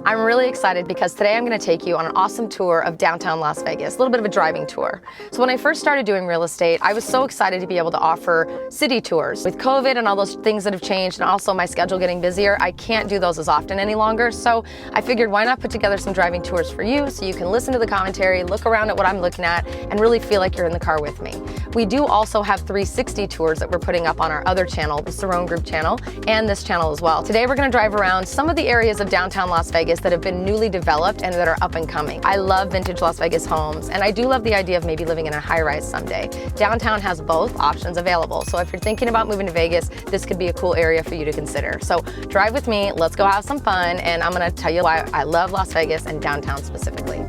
I'm really excited because today I'm going to take you on an awesome tour of downtown Las Vegas, a little bit of a driving tour. So when I first started doing real estate, I was so excited to be able to offer city tours. With COVID and all those things that have changed, and also my schedule getting busier, I can't do those as often any longer. So I figured, why not put together some driving tours for you so you can listen to the commentary, look around at what I'm looking at, and really feel like you're in the car with me. We do also have 360 tours that we're putting up on our other channel, the Cerrone Group channel, and this channel as well. Today we're going to drive around some of the areas of downtown Las Vegas that have been newly developed and that are up and coming. I love vintage Las Vegas homes, and I do love the idea of maybe living in a high-rise someday. Downtown has both options available, so if you're thinking about moving to Vegas, this could be a cool area for you to consider. So drive with me, let's go have some fun, and I'm going to tell you why I love Las Vegas and downtown specifically.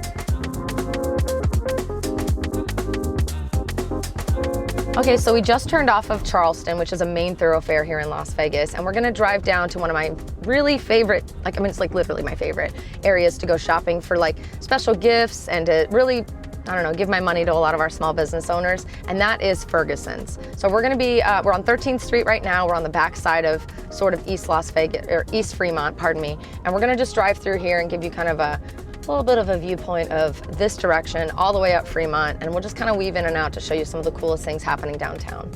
Okay, so we just turned off of Charleston, which is a main thoroughfare here in Las Vegas, and we're gonna drive down to one of my really favorite, it's like literally my favorite areas to go shopping for like special gifts and to really, I don't know, give my money to a lot of our small business owners, and that is Ferguson's. So we're gonna be, we're on 13th Street right now. We're on the back side of sort of East Las Vegas, or East Fremont, pardon me, and we're gonna just drive through here and give you kind of a little bit of a viewpoint of this direction all the way up Fremont, and we'll just kind of weave in and out to show you some of the coolest things happening downtown.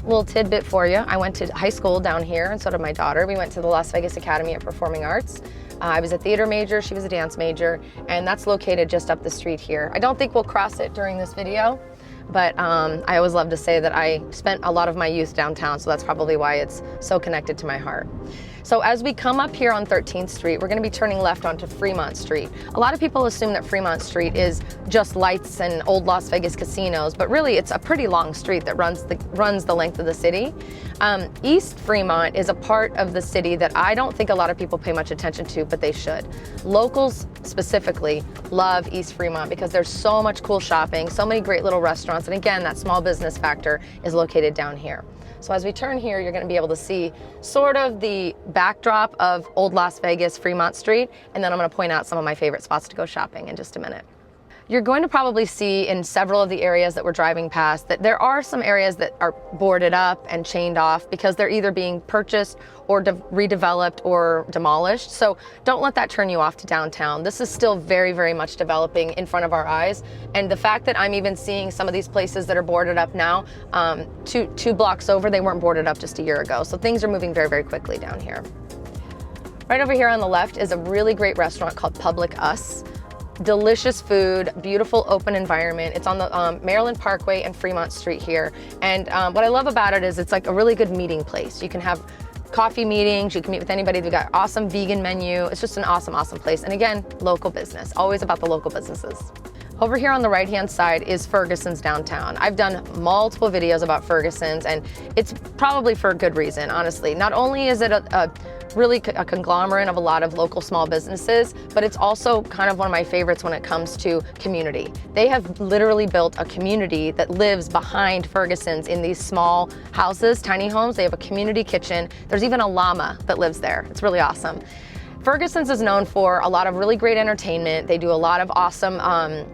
A little tidbit for you, I went to high school down here, and so did my daughter. We went to the Las Vegas Academy of Performing Arts. I was a theater major, she was a dance major, and that's located just up the street here. I don't think we'll cross it during this video, but I always love to say that I spent a lot of my youth downtown, so that's probably why it's so connected to my heart. So as we come up here on 13th Street, we're going to be turning left onto Fremont Street. A lot of people assume that Fremont Street is just lights and old Las Vegas casinos, but really it's a pretty long street that runs the length of the city. East Fremont is a part of the city that I don't think a lot of people pay much attention to, but they should. Locals specifically love East Fremont because there's so much cool shopping, so many great little restaurants, and again, that small business factor is located down here. So as we turn here, you're going to be able to see sort of the backdrop of Old Las Vegas, Fremont Street, and then I'm going to point out some of my favorite spots to go shopping in just a minute. You're going to probably see in several of the areas that we're driving past that there are some areas that are boarded up and chained off because they're either being purchased or redeveloped or demolished. So don't let that turn you off to downtown. This is still very, very much developing in front of our eyes. And the fact that I'm even seeing some of these places that are boarded up now, two blocks over, they weren't boarded up just a year ago. So things are moving very, very quickly down here. Right over here on the left is a really great restaurant called Publicus. Delicious food, beautiful open environment. It's on the Maryland Parkway and Fremont Street here. And what I love about it is it's like a really good meeting place. You can have coffee meetings, you can meet with anybody. They've got awesome vegan menu. It's just an awesome, awesome place. And again, local business, always about the local businesses. Over here on the right-hand side is Ferguson's downtown. I've done multiple videos about Ferguson's, and it's probably for a good reason, honestly. Not only is it really a conglomerate of a lot of local small businesses, but it's also kind of one of my favorites when it comes to community. They have literally built a community that lives behind Ferguson's in these small houses, tiny homes. They have a community kitchen. There's even a llama that lives there. It's really awesome. Ferguson's is known for a lot of really great entertainment. They do a lot of awesome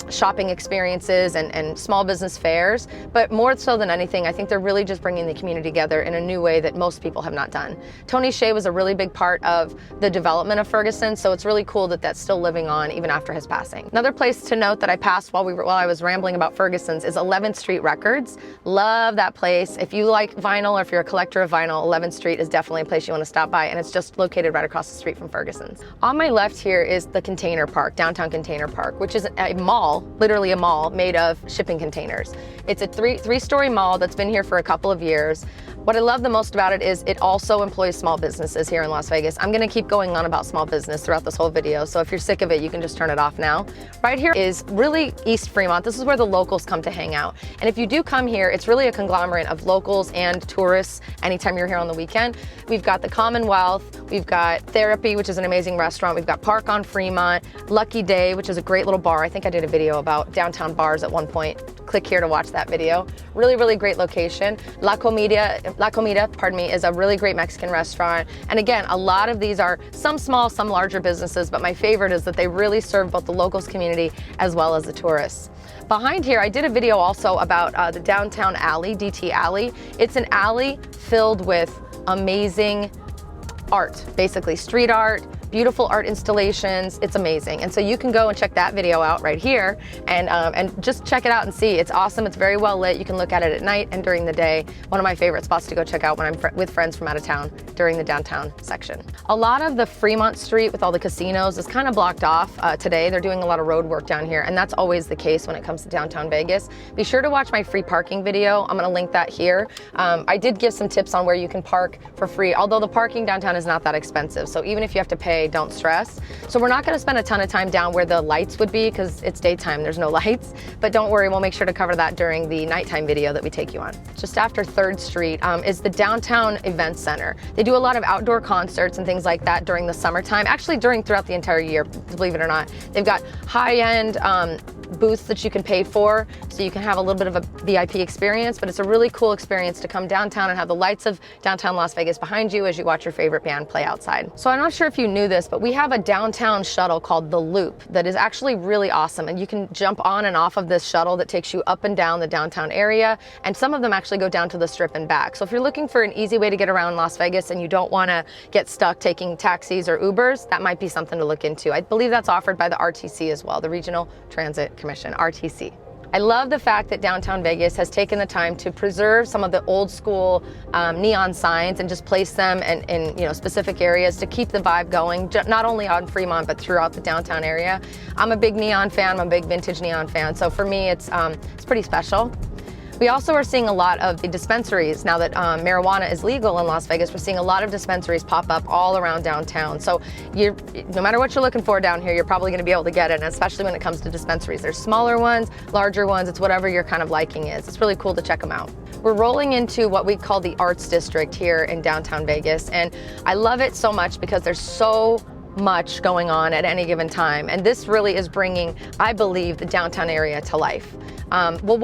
shopping experiences and small business fairs, but more so than anything, I think they're really just bringing the community together in a new way that most people have not done. Tony Hsieh was a really big part of the development of Ferguson, so it's really cool that that's still living on even after his passing. Another place to note that I passed while I was rambling about Ferguson's is 11th Street Records. Love that place. If you like vinyl or if you're a collector of vinyl, 11th Street is definitely a place you want to stop by, and it's just located right across the street from Ferguson. On my left here is the Container Park, Downtown Container Park, which is a mall, literally a mall made of shipping containers. It's a three-story mall that's been here for a couple of years. What I love the most about it is it also employs small businesses here in Las Vegas. I'm gonna keep going on about small business throughout this whole video, so if you're sick of it, you can just turn it off now. Right here is really East Fremont. This is where the locals come to hang out. And if you do come here, it's really a conglomerate of locals and tourists anytime you're here on the weekend. We've got the Commonwealth, we've got Therapy, which is an amazing restaurant. We've got Park on Fremont, Lucky Day, which is a great little bar. I think I did a video about downtown bars at one point. Click here to watch that video. Really, really great location. La Comida, pardon me, is a really great Mexican restaurant. And again, a lot of these are some small, some larger businesses, but my favorite is that they really serve both the locals community as well as the tourists. Behind here, I did a video also about the downtown alley, DT Alley. It's an alley filled with amazing art, basically street art, beautiful art installations. It's amazing. And so you can go and check that video out right here and just check it out and see. It's awesome. It's very well lit. You can look at it at night and during the day. One of my favorite spots to go check out when I'm with friends from out of town during the downtown section. A lot of the Fremont Street with all the casinos is kind of blocked off today. They're doing a lot of road work down here, and that's always the case when it comes to downtown Vegas. Be sure to watch my free parking video. I'm going to link that here. I did give some tips on where you can park for free, although the parking downtown is not that expensive. So even if you have to pay, don't stress. So we're not going to spend a ton of time down where the lights would be because it's daytime, there's no lights. But don't worry, we'll make sure to cover that during the nighttime video that we take you on. Just after 3rd Street is the Downtown Event Center. They do a lot of outdoor concerts and things like that during the summertime, actually throughout the entire year, believe it or not. They've got high-end booths that you can pay for, so you can have a little bit of a VIP experience, but it's a really cool experience to come downtown and have the lights of downtown Las Vegas behind you as you watch your favorite band play outside. So I'm not sure if you knew this, but we have a downtown shuttle called the Loop that is actually really awesome, and you can jump on and off of this shuttle that takes you up and down the downtown area, and some of them actually go down to the Strip and back. So if you're looking for an easy way to get around Las Vegas and you don't want to get stuck taking taxis or Ubers, that might be something to look into. I believe that's offered by the RTC as well, the Regional Transit Commission, RTC. I love the fact that downtown Vegas has taken the time to preserve some of the old school neon signs and just place them in specific areas to keep the vibe going, not only on Fremont but throughout the downtown area. I'm a big neon fan. I'm a big vintage neon fan, so for me it's pretty special. We also are seeing a lot of the dispensaries now that marijuana is legal in Las Vegas. We're seeing a lot of dispensaries pop up all around downtown. So no matter what you're looking for down here, you're probably going to be able to get it, and especially when it comes to dispensaries. There's smaller ones, larger ones. It's whatever your kind of liking is. It's really cool to check them out. We're rolling into what we call the Arts District here in downtown Vegas, and I love it so much because there's so much going on at any given time, and this really is bringing, I believe, the downtown area to life. We'll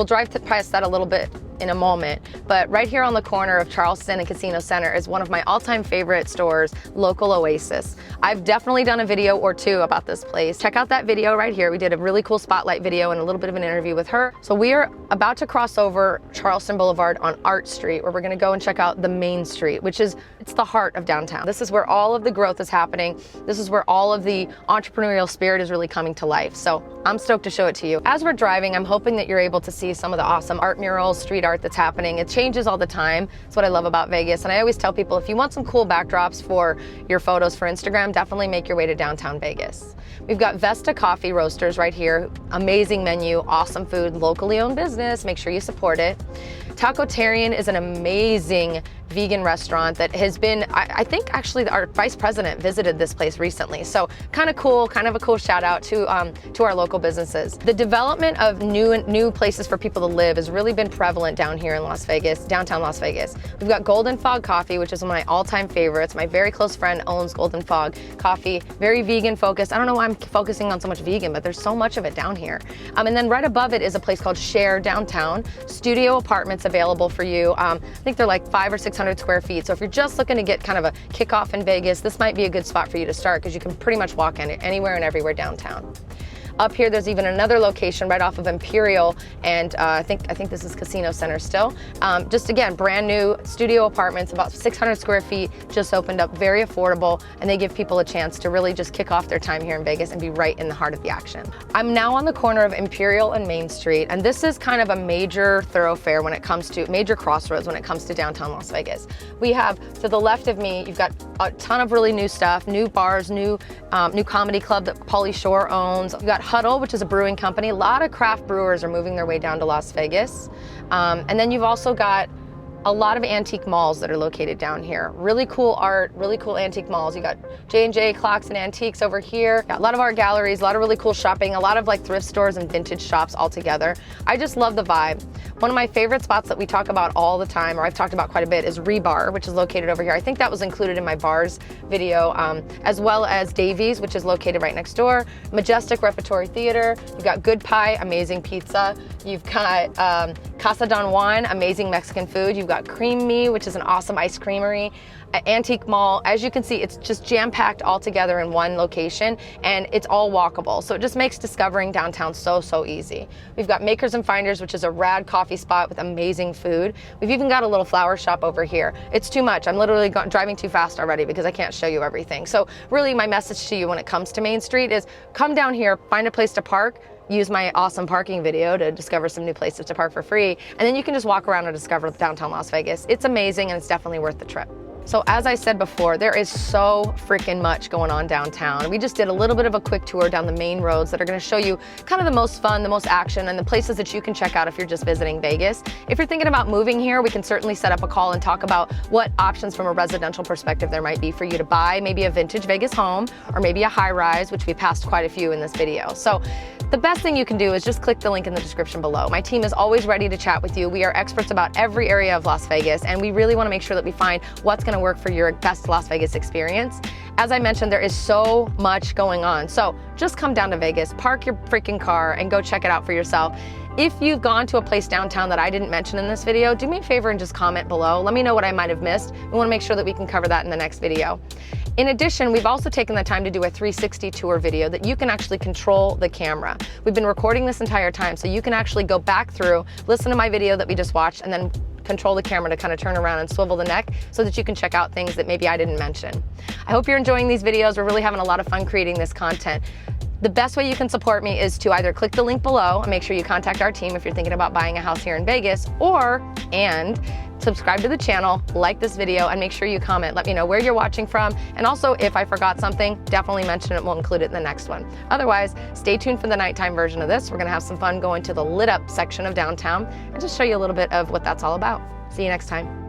drive past that a little bit in a moment, but right here on the corner of Charleston and Casino Center is one of my all-time favorite stores, Local Oasis. I've definitely done a video or two about this place. Check out that video right here. We did a really cool spotlight video and a little bit of an interview with her. So we are about to cross over Charleston Boulevard on Art Street, where we're gonna go and check out the Main Street, it's the heart of downtown. This is where all of the growth is happening. This is where all of the entrepreneurial spirit is really coming to life. So I'm stoked to show it to you. As we're driving, I'm hoping that you're able to see some of the awesome art murals, street art that's happening. It changes all the time. That's what I love about Vegas. And I always tell people, if you want some cool backdrops for your photos for Instagram, definitely make your way to downtown Vegas. We've got Vesta Coffee Roasters right here. Amazing menu, awesome food, locally owned business. Make sure you support it. Tacotarian is an amazing vegan restaurant that has been, I think actually our vice president visited this place recently. So kind of cool, kind of a cool shout out to our local businesses. The development of new places for people to live has really been prevalent down here in Las Vegas, downtown Las Vegas. We've got Golden Fog Coffee, which is one of my all-time favorites. My very close friend owns Golden Fog Coffee, very vegan focused. I don't know why I'm focusing on so much vegan, but there's so much of it down here. And then right above it is a place called Share Downtown. Studio apartments available for you. I think they're like 500 or 600 square feet. So if you're just looking to get kind of a kickoff in Vegas, this might be a good spot for you to start because you can pretty much walk in anywhere and everywhere downtown. Up here, there's even another location right off of Imperial, and I think this is Casino Center still. Just again, brand new studio apartments, about 600 square feet, just opened up, very affordable, and they give people a chance to really just kick off their time here in Vegas and be right in the heart of the action. I'm now on the corner of Imperial and Main Street, and this is kind of a major thoroughfare when it comes to, major crossroads when it comes to downtown Las Vegas. We have, to the left of me, you've got a ton of really new stuff, new bars, new comedy club that Pauly Shore owns. You've got Huddle, which is a brewing company. A lot of craft brewers are moving their way down to Las Vegas. And then you've also got a lot of antique malls that are located down here. Really cool art, really cool antique malls. You got J&J Clocks and Antiques over here. Got a lot of art galleries, a lot of really cool shopping, a lot of like thrift stores and vintage shops all together. I just love the vibe. One of my favorite spots that we talk about all the time, or I've talked about quite a bit, is Rebar, which is located over here. I think that was included in my bars video, as well as Davies, which is located right next door. Majestic Repertory Theater. You've got Good Pie, amazing pizza. You've got Casa Don Juan, amazing Mexican food. You've We've got Cream Me, which is an awesome ice creamery. Antique Mall. As you can see, it's just jam-packed all together in one location, and it's all walkable. So it just makes discovering downtown so easy. We've got Makers and Finders, which is a rad coffee spot with amazing food. We've even got a little flower shop over here. It's too much. I'm literally driving too fast already because I can't show you everything. So really my message to you when it comes to Main Street is come down here, find a place to park, use my awesome parking video to discover some new places to park for free, and then you can just walk around and discover downtown Las Vegas. It's amazing and it's definitely worth the trip. So as I said before, there is so freaking much going on downtown. We just did a little bit of a quick tour down the main roads that are gonna show you kind of the most fun, the most action, and the places that you can check out if you're just visiting Vegas. If you're thinking about moving here, we can certainly set up a call and talk about what options from a residential perspective there might be for you to buy, maybe a vintage Vegas home, or maybe a high-rise, which we passed quite a few in this video. So the best thing you can do is just click the link in the description below. My team is always ready to chat with you. We are experts about every area of Las Vegas, and we really wanna make sure that we find what's gonna work for your best Las Vegas experience. As I mentioned, there is so much going on. So just come down to Vegas, park your freaking car, and go check it out for yourself. If you've gone to a place downtown that I didn't mention in this video, do me a favor and just comment below. Let me know what I might have missed. We wanna make sure that we can cover that in the next video. In addition, we've also taken the time to do a 360 tour video that you can actually control the camera. We've been recording this entire time, so you can actually go back through, listen to my video that we just watched, and then control the camera to kind of turn around and swivel the neck so that you can check out things that maybe I didn't mention. I hope you're enjoying these videos. We're really having a lot of fun creating this content. The best way you can support me is to either click the link below and make sure you contact our team if you're thinking about buying a house here in Vegas, and subscribe to the channel, like this video, and make sure you comment. Let me know where you're watching from, and also if I forgot something, definitely mention it. We'll include it in the next one. Otherwise, stay tuned for the nighttime version of this. We're gonna have some fun going to the lit up section of downtown and just show you a little bit of what that's all about. See you next time.